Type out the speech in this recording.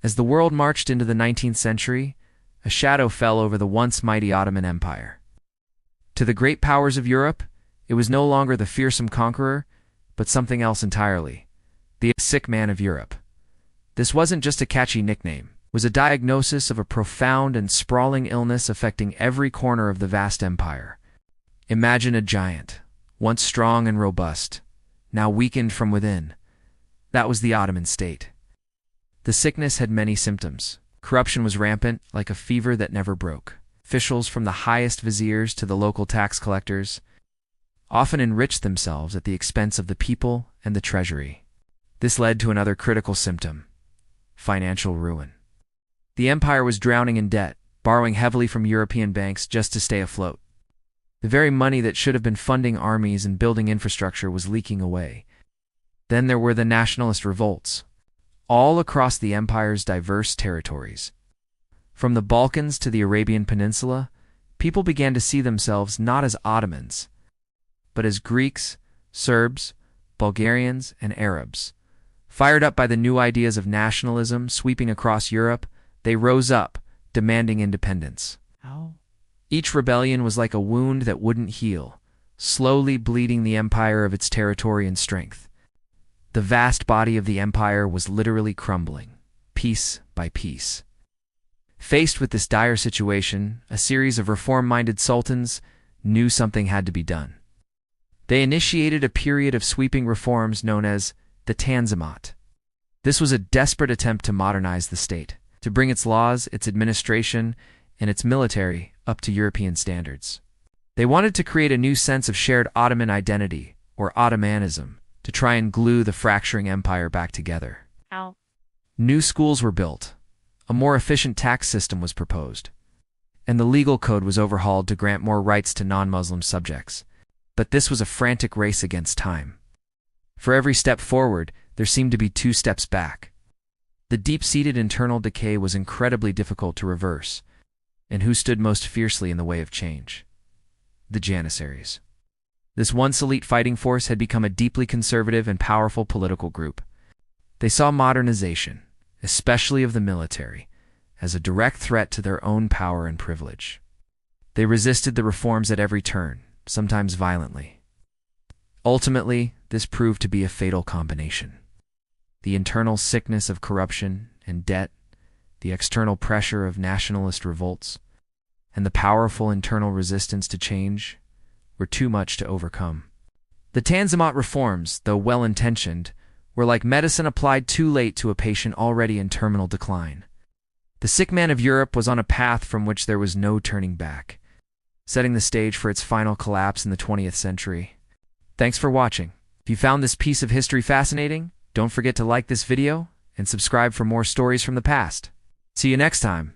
As the world marched into the 19th century, a shadow fell over the once mighty Ottoman Empire. To the great powers of Europe, it was no longer the fearsome conqueror, but something else entirely: the sick man of Europe. This wasn't just a catchy nickname. It was a diagnosis of a profound and sprawling illness affecting every corner of the vast empire. Imagine a giant, once strong and robust, now weakened from within. That was the Ottoman state. The sickness had many symptoms. Corruption was rampant, like a fever that never broke. Officials from the highest viziers to the local tax collectors often enriched themselves at the expense of the people and the treasury. This led to another critical symptom: financial ruin. The empire was drowning in debt, borrowing heavily from European banks just to stay afloat. The very money that should have been funding armies and building infrastructure was leaking away. Then there were the nationalist revolts, all across the empire's diverse territories. From the Balkans to the Arabian Peninsula, people began to see themselves not as Ottomans, but as Greeks, Serbs, Bulgarians, and Arabs. Fired up by the new ideas of nationalism sweeping across Europe, they rose up, demanding independence. Each rebellion was like a wound that wouldn't heal, slowly bleeding the empire of its territory and strength. The vast body of the empire was literally crumbling, piece by piece. Faced with this dire situation, a series of reform-minded sultans knew something had to be done. They initiated a period of sweeping reforms known as the Tanzimat. This was a desperate attempt to modernize the state, to bring its laws, its administration, and its military up to European standards. They wanted to create a new sense of shared Ottoman identity, or Ottomanism, to try and glue the fracturing empire back together. New schools were built, a more efficient tax system was proposed, and the legal code was overhauled to grant more rights to non-Muslim subjects. But this was a frantic race against time. For every step forward, there seemed to be 2 steps back. The deep-seated internal decay was incredibly difficult to reverse, and who stood most fiercely in the way of change? The Janissaries. This once elite fighting force had become a deeply conservative and powerful political group. They saw modernization, especially of the military, as a direct threat to their own power and privilege. They resisted the reforms at every turn, sometimes violently. Ultimately, this proved to be a fatal combination. The internal sickness of corruption and debt, the external pressure of nationalist revolts, and the powerful internal resistance to change were too much to overcome. The Tanzimat reforms, though well-intentioned, were like medicine applied too late to a patient already in terminal decline. The sick man of Europe was on a path from which there was no turning back, setting the stage for its final collapse in the 20th century. Thanks for watching. If you found this piece of history fascinating, don't forget to like this video and subscribe for more stories from the past. See you next time.